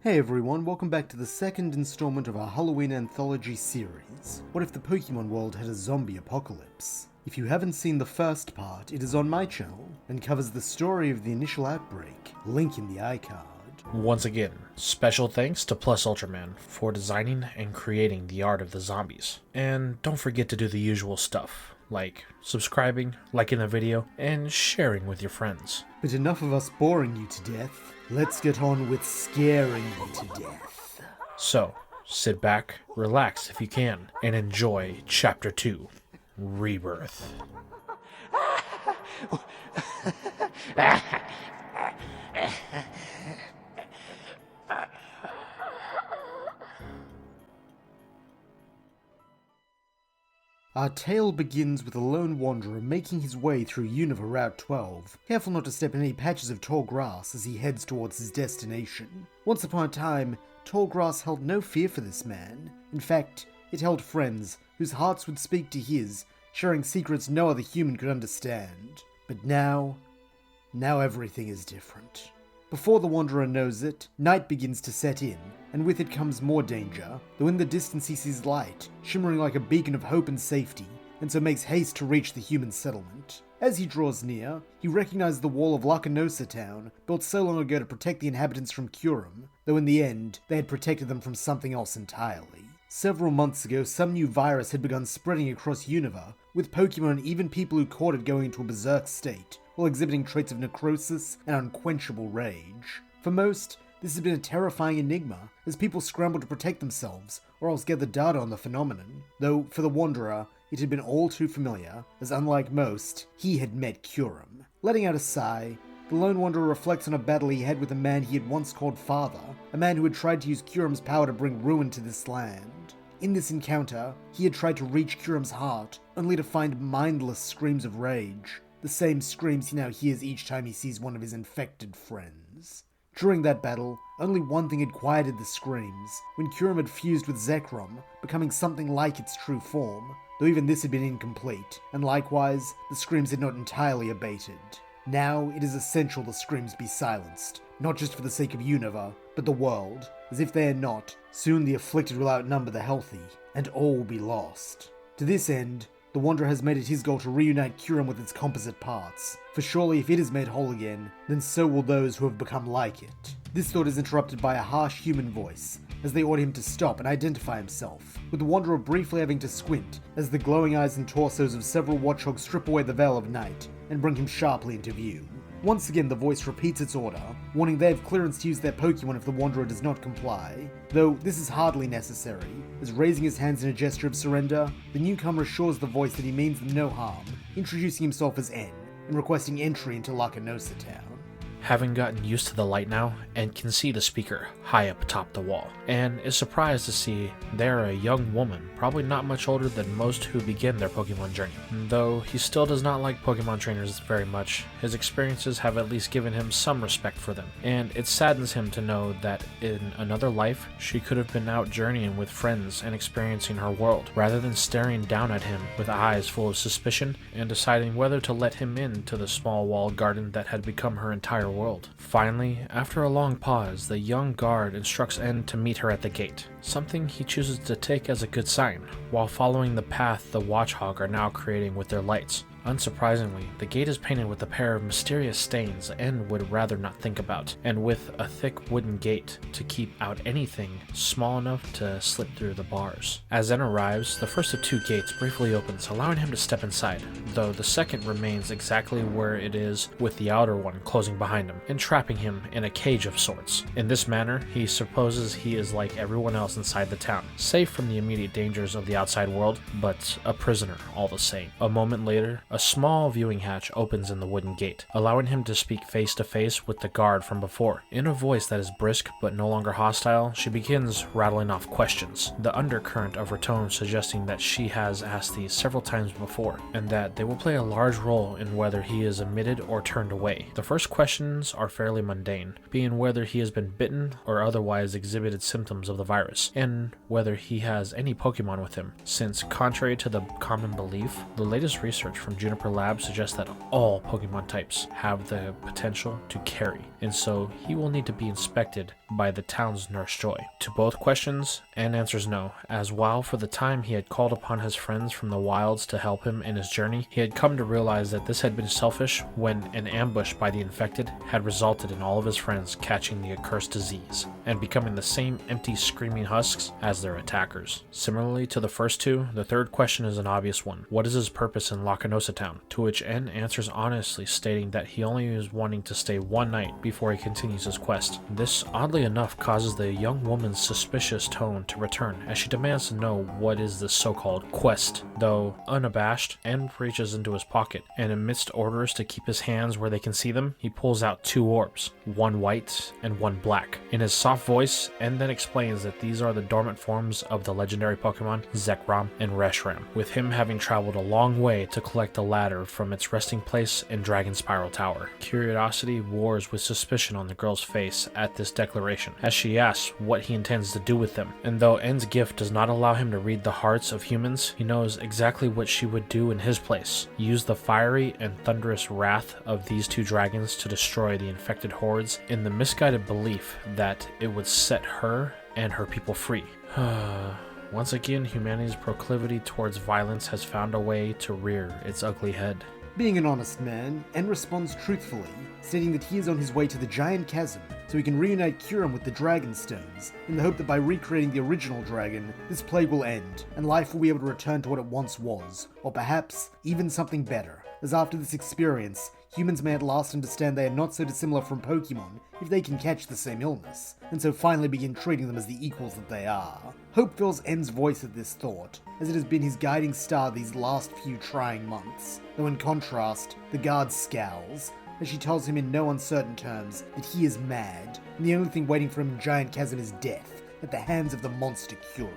Hey everyone, welcome back to the second installment of our Halloween anthology series. What if the Pokemon world had a zombie apocalypse? If you haven't seen the first part, it is on my channel and covers the story of the initial outbreak, link in the iCard. Once again, special thanks to Plus Ultraman for designing and creating the art of the zombies. And don't forget to do the usual stuff, like subscribing, liking the video, and sharing with your friends. But enough of us boring you to death, let's get on with scaring you to death. So, sit back, relax if you can, and enjoy Chapter 2, Rebirth. Our tale begins with a lone wanderer making his way through Unova Route 12, careful not to step in any patches of tall grass as he heads towards his destination. Once upon a time, tall grass held no fear for this man. In fact, it held friends whose hearts would speak to his, sharing secrets no other human could understand. But now everything is different. Before the wanderer knows it, night begins to set in, and with it comes more danger, though in the distance he sees light, shimmering like a beacon of hope and safety, and so makes haste to reach the human settlement. As he draws near, he recognizes the wall of Lacanosa town, built so long ago to protect the inhabitants from Curum, though in the end, they had protected them from something else entirely. Several months ago, some new virus had begun spreading across Unova, with Pokemon and even people who caught it going into a berserk state, while exhibiting traits of necrosis and unquenchable rage. For most, this has been a terrifying enigma, as people scrambled to protect themselves, or else gather data on the phenomenon, though for the Wanderer, it had been all too familiar, as unlike most, he had met Curum. Letting out a sigh, the lone wanderer reflects on a battle he had with a man he had once called father, a man who had tried to use Curum's power to bring ruin to this land. In this encounter, he had tried to reach Curum's heart, only to find mindless screams of rage, the same screams he now hears each time he sees one of his infected friends. During that battle, only one thing had quieted the screams, when Curum had fused with Zekrom, becoming something like its true form, though even this had been incomplete, and likewise, the screams had not entirely abated. Now, it is essential the screams be silenced, not just for the sake of Unova, but the world, as if they are not, soon the afflicted will outnumber the healthy, and all will be lost. To this end, the Wanderer has made it his goal to reunite Curum with its composite parts, for surely if it is made whole again, then so will those who have become like it. This thought is interrupted by a harsh human voice, as they order him to stop and identify himself, with the Wanderer briefly having to squint, as the glowing eyes and torsos of several watchhogs strip away the veil of night, and bring him sharply into view. Once again the voice repeats its order, warning they have clearance to use their Pokemon if the Wanderer does not comply, though this is hardly necessary, as raising his hands in a gesture of surrender, the newcomer assures the voice that he means them no harm, introducing himself as N, and requesting entry into Lacanosa town. Having gotten used to the light now, and can see the speaker high up atop the wall, and is surprised to see there a young woman, probably not much older than most who begin their Pokemon journey. Though he still does not like Pokemon trainers very much, his experiences have at least given him some respect for them, and it saddens him to know that in another life, she could have been out journeying with friends and experiencing her world, rather than staring down at him with eyes full of suspicion and deciding whether to let him into the small walled garden that had become her entire world. Finally, after a long pause, the young guard instructs N to meet her at the gate, something he chooses to take as a good sign, while following the path the Watchhog are now creating with their lights. Unsurprisingly, the gate is painted with a pair of mysterious stains N would rather not think about, and with a thick wooden gate to keep out anything small enough to slip through the bars. As N arrives, the first of two gates briefly opens, allowing him to step inside, though the second remains exactly where it is, with the outer one closing behind him, entrapping him in a cage of sorts. In this manner, he supposes he is like everyone else inside the town, safe from the immediate dangers of the outside world, but a prisoner all the same. A moment later, a small viewing hatch opens in the wooden gate, allowing him to speak face to face with the guard from before. In a voice that is brisk but no longer hostile, she begins rattling off questions, the undercurrent of her tone suggesting that she has asked these several times before, and that they will play a large role in whether he is admitted or turned away. The first questions are fairly mundane, being whether he has been bitten or otherwise exhibited symptoms of the virus, and whether he has any Pokemon with him, since contrary to the common belief, the latest research from Juniper Lab suggests that all Pokemon types have the potential to carry, and so he will need to be inspected by the town's Nurse Joy. To both questions, N answers no, as while for the time he had called upon his friends from the wilds to help him in his journey, he had come to realize that this had been selfish when an ambush by the infected had resulted in all of his friends catching the accursed disease and becoming the same empty screaming husks as their attackers. Similarly to the first two, the third question is an obvious one. What is his purpose in Lacanosa Town? To which N answers honestly, stating that he only is wanting to stay one night before he continues his quest. This, oddly enough, causes the young woman's suspicious tone to return as she demands to know what is this so-called quest. Though unabashed, N reaches into his pocket, and amidst orders to keep his hands where they can see them, he pulls out two orbs, one white and one black. In his soft voice, N then explains that these are the dormant forms of the legendary Pokemon Zekrom and Reshiram, with him having traveled a long way to collect the latter from its resting place in Dragon Spiral Tower. Curiosity wars with suspicion on the girl's face at this declaration, as she asks what he intends to do with them. And though N's gift does not allow him to read the hearts of humans, he knows exactly what she would do in his place: use the fiery and thunderous wrath of these two dragons to destroy the infected hordes in the misguided belief that it would set her and her people free. Once again, humanity's proclivity towards violence has found a way to rear its ugly head. Being an honest man, N responds truthfully, stating that he is on his way to the Giant Chasm so he can reunite Kyurem with the Dragon Stones, in the hope that by recreating the original dragon, this plague will end, and life will be able to return to what it once was, or perhaps even something better, as after this experience, humans may at last understand they are not so dissimilar from Pokemon if they can catch the same illness, and so finally begin treating them as the equals that they are. Hope fills N's voice at this thought, as it has been his guiding star these last few trying months, though in contrast, the guard scowls, as she tells him in no uncertain terms that he is mad, and the only thing waiting for him in Giant Chasm is death, at the hands of the monster Kyurem.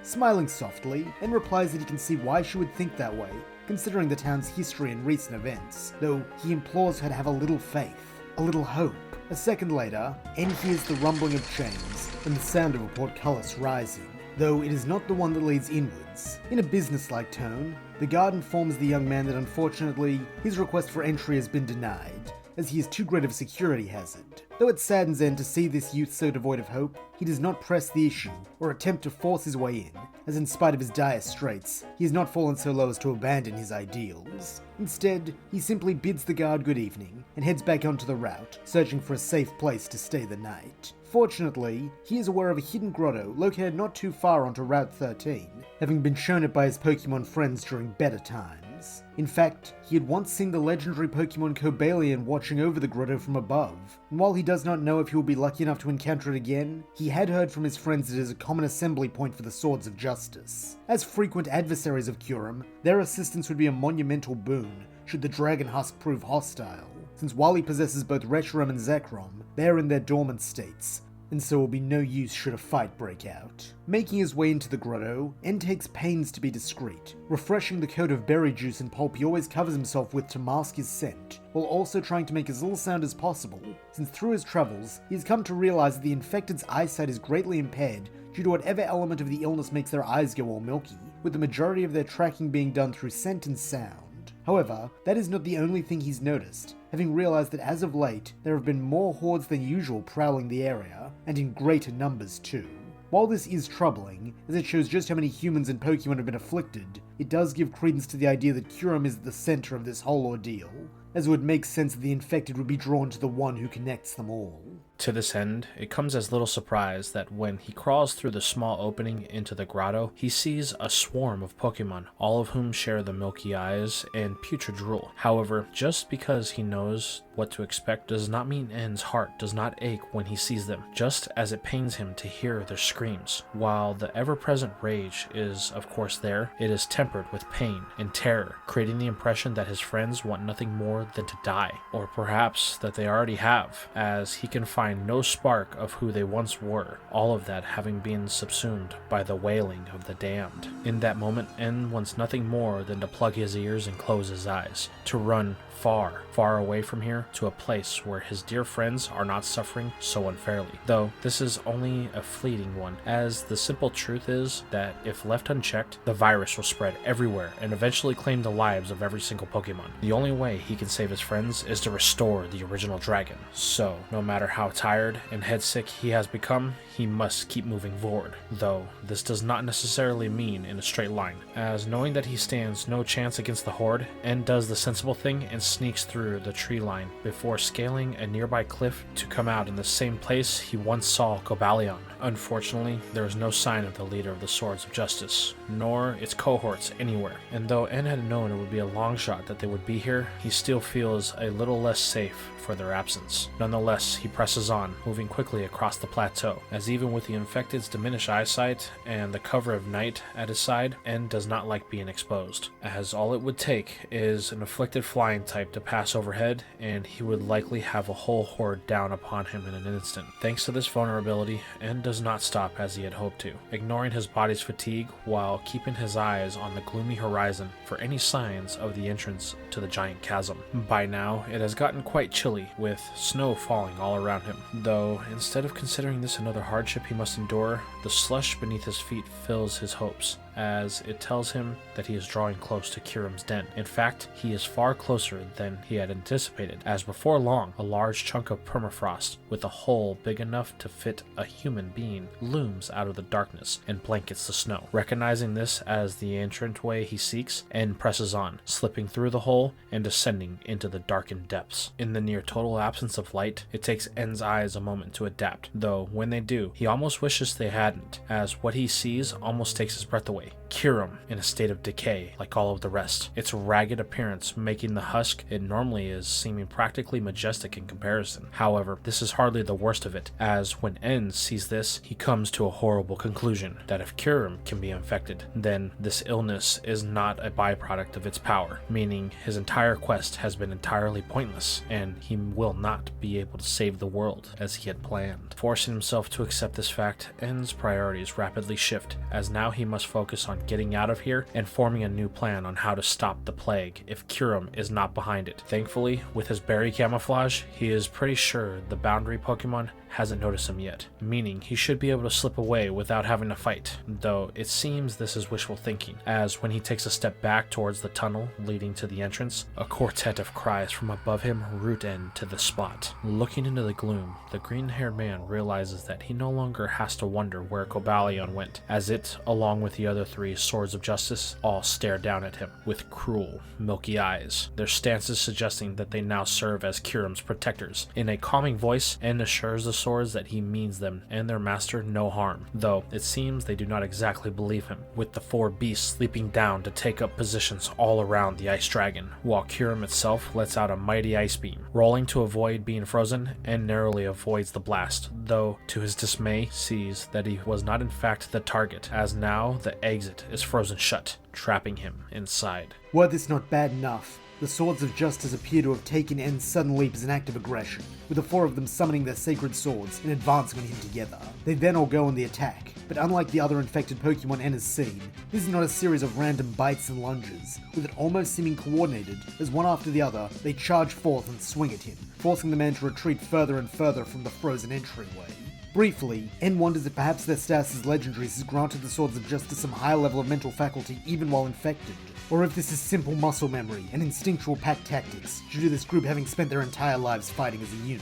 Smiling softly, N replies that he can see why she would think that way, considering the town's history and recent events, though he implores her to have a little faith, a little hope. A second later, N hears the rumbling of chains and the sound of a portcullis rising, though it is not the one that leads inwards. In a businesslike tone, the guard informs the young man that unfortunately, his request for entry has been denied, as he is too great of a security hazard. Though it saddens N to see this youth so devoid of hope, he does not press the issue or attempt to force his way in, as in spite of his dire straits, he has not fallen so low as to abandon his ideals. Instead, he simply bids the guard good evening and heads back onto the route, searching for a safe place to stay the night. Fortunately, he is aware of a hidden grotto located not too far onto Route 13, having been shown it by his Pokemon friends during better times. In fact, he had once seen the legendary Pokemon Cobalion watching over the grotto from above, and while he does not know if he will be lucky enough to encounter it again, he had heard from his friends that it is a common assembly point for the Swords of Justice. As frequent adversaries of Kyurem, their assistance would be a monumental boon should the Dragon Husk prove hostile, since while he possesses both Reshiram and Zekrom, they are in their dormant states, and so will be no use should a fight break out. Making his way into the grotto, N takes pains to be discreet, refreshing the coat of berry juice and pulp he always covers himself with to mask his scent, while also trying to make as little sound as possible, since through his travels, he has come to realize that the infected's eyesight is greatly impaired due to whatever element of the illness makes their eyes go all milky, with the majority of their tracking being done through scent and sound. However, that is not the only thing he's noticed, having realized that as of late, there have been more hordes than usual prowling the area, and in greater numbers too. While this is troubling, as it shows just how many humans and Pokemon have been afflicted, it does give credence to the idea that Kyurem is at the center of this whole ordeal, as it would make sense that the infected would be drawn to the one who connects them all. To this end, it comes as little surprise that when he crawls through the small opening into the grotto, he sees a swarm of Pokemon, all of whom share the milky eyes and putrid drool. However, just because he knows what to expect does not mean N's heart does not ache when he sees them, just as it pains him to hear their screams. While the ever-present rage is, of course, there, it is tempered with pain and terror, creating the impression that his friends want nothing more than to die, or perhaps that they already have, as he can find no spark of who they once were, all of that having been subsumed by the wailing of the damned. In that moment, N wants nothing more than to plug his ears and close his eyes, to run far, far away from here, restore to a place where his dear friends are not suffering so unfairly. Though this is only a fleeting one, as the simple truth is that if left unchecked, the virus will spread everywhere and eventually claim the lives of every single Pokemon. The only way he can save his friends is to restore the original dragon. So, no matter how tired and headsick he has become, he must keep moving forward, though this does not necessarily mean in a straight line, as knowing that he stands no chance against the horde, N does the sensible thing and sneaks through the tree line before scaling a nearby cliff to come out in the same place he once saw Cobalion. Unfortunately, there is no sign of the leader of the Swords of Justice, nor its cohorts anywhere, and though N had known it would be a long shot that they would be here, he still feels a little less safe for their absence. Nonetheless, he presses on, moving quickly across the plateau, as even with the infected's diminished eyesight and the cover of night at his side, N does not like being exposed, as all it would take is an afflicted flying type to pass overhead, and he would likely have a whole horde down upon him in an instant. Thanks to this vulnerability, N does not stop as he had hoped to, ignoring his body's fatigue while keeping his eyes on the gloomy horizon for any signs of the entrance to the giant chasm. By now, it has gotten quite chilly, with snow falling all around him, though instead of considering this another hardship he must endure, the slush beneath his feet fills his hopes, as it tells him that he is drawing close to Kyurem's den. In fact, he is far closer than he had anticipated, as before long, a large chunk of permafrost, with a hole big enough to fit a human being, looms out of the darkness and blankets the snow. Recognizing this as the entranceway he seeks, N presses on, slipping through the hole and descending into the darkened depths. In the near total absence of light, it takes N's eyes a moment to adapt, though when they do, he almost wishes they hadn't, as what he sees almost takes his breath away. Kyurem in a state of decay like all of the rest, its ragged appearance making the husk it normally is seeming practically majestic in comparison. However, this is hardly the worst of it, as when N sees this, he comes to a horrible conclusion that if Kyurem can be infected, then this illness is not a byproduct of its power, meaning his entire quest has been entirely pointless, and he will not be able to save the world as he had planned. Forcing himself to accept this fact, N's priorities rapidly shift, as now he must focus on getting out of here and forming a new plan on how to stop the plague if Kyurem is not behind it. Thankfully, with his berry camouflage, he is pretty sure the boundary Pokemon hasn't noticed him yet, meaning he should be able to slip away without having to fight, though it seems this is wishful thinking, as when he takes a step back towards the tunnel leading to the entrance, a quartet of cries from above him root N to the spot. Looking into the gloom, the green-haired man realizes that he no longer has to wonder where Cobalion went, as it, along with the other three Swords of Justice, all stare down at him with cruel, milky eyes, their stances suggesting that they now serve as Kyurem's protectors. In a calming voice, N assures the swords that he means them and their master no harm, though it seems they do not exactly believe him, with the four beasts leaping down to take up positions all around the ice dragon, while Kyurem itself lets out a mighty ice beam, rolling to avoid being frozen and narrowly avoids the blast, though to his dismay sees that he was not in fact the target, as now the exit is frozen shut, trapping him inside. Were this not bad enough, the Swords of Justice appear to have taken N's sudden leap as an act of aggression, with the four of them summoning their sacred swords and advancing on him together. They then all go on the attack, but unlike the other infected Pokemon N has seen, this is not a series of random bites and lunges, with it almost seeming coordinated, as one after the other, they charge forth and swing at him, forcing the man to retreat further and further from the frozen entryway. Briefly, N wonders if perhaps their status as legendaries has granted the Swords of Justice some higher level of mental faculty even while infected, or if this is simple muscle memory and instinctual pack tactics due to this group having spent their entire lives fighting as a unit.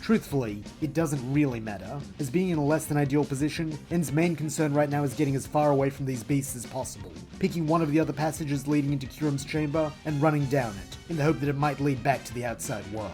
Truthfully, it doesn't really matter, as being in a less than ideal position, N's main concern right now is getting as far away from these beasts as possible, picking one of the other passages leading into Kyurem's chamber and running down it, in the hope that it might lead back to the outside world.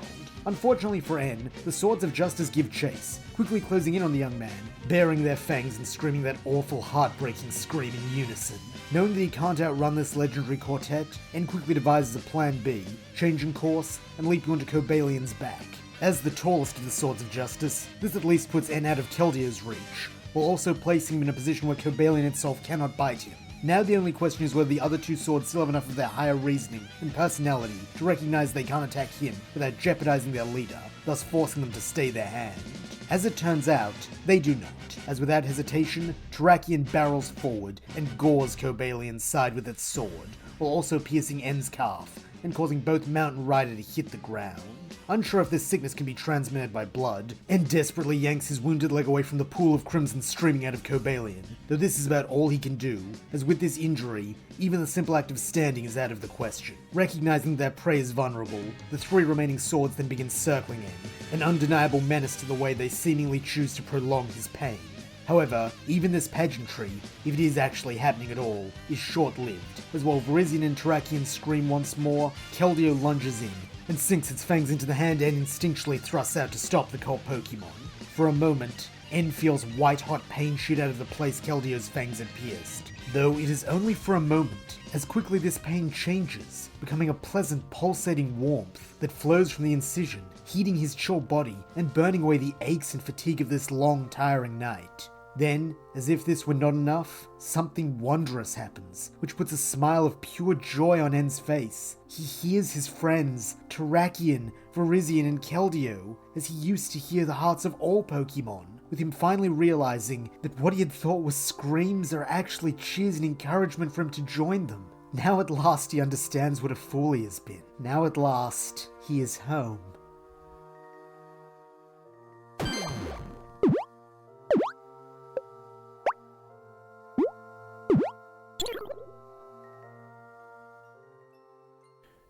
Unfortunately for N, the Swords of Justice give chase, quickly closing in on the young man, baring their fangs and screaming that awful heartbreaking scream in unison. Knowing that he can't outrun this legendary quartet, N quickly devises a plan B, changing course and leaping onto Cobalion's back. As the tallest of the Swords of Justice, this at least puts N out of Keldea's reach, while also placing him in a position where Cobalion itself cannot bite him. Now the only question is whether the other two swords still have enough of their higher reasoning and personality to recognize they can't attack him without jeopardizing their leader, thus forcing them to stay their hand. As it turns out, they do not, as without hesitation, Terrakion barrels forward and gores Cobalion's side with its sword, while also piercing N's calf and causing both Mountain Rider to hit the ground. unsure if this sickness can be transmitted by blood, and desperately yanks his wounded leg away from the pool of crimson streaming out of Cobalion, though this is about all he can do, as with this injury, even the simple act of standing is out of the question. Recognizing that their prey is vulnerable, the 3 remaining swords then begin circling him, an undeniable menace to the way they seemingly choose to prolong his pain. However, even this pageantry, if it is actually happening at all, is short-lived, as while Virizion and Terrakion scream once more, Keldeo lunges in, and sinks its fangs into the hand and instinctually thrusts out to stop the cult Pokemon. For a moment, N feels white-hot pain shoot out of the place Keldeo's fangs had pierced, though it is only for a moment, as quickly this pain changes, becoming a pleasant pulsating warmth that flows from the incision, heating his chill body and burning away the aches and fatigue of this long, tiring night. Then, as if this were not enough, something wondrous happens, which puts a smile of pure joy on N's face. He hears his friends, Terrakion, Virizion, and Keldeo, as he used to hear the hearts of all Pokemon, with him finally realizing that what he had thought were screams are actually cheers and encouragement for him to join them. Now at last he understands what a fool he has been. Now at last, he is home.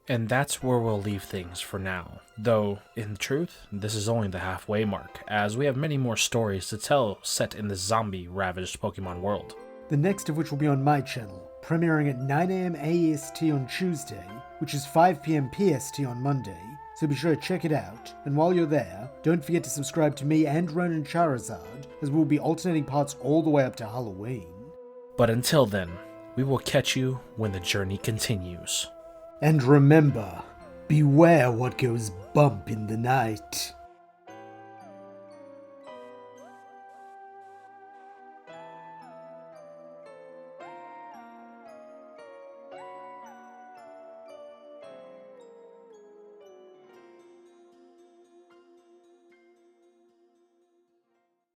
And that's where we'll leave things for now. Though, in truth, this is only the halfway mark, as we have many more stories to tell set in this zombie-ravaged Pokemon world. The next of which will be on my channel, premiering at 9 AM AEST on Tuesday, which is 5 PM PST on Monday, so be sure to check it out. And while you're there, don't forget to subscribe to me and Ronan Charizard, as we'll be alternating parts all the way up to Halloween. But until then, we will catch you when the journey continues. And remember, beware what goes bump in the night.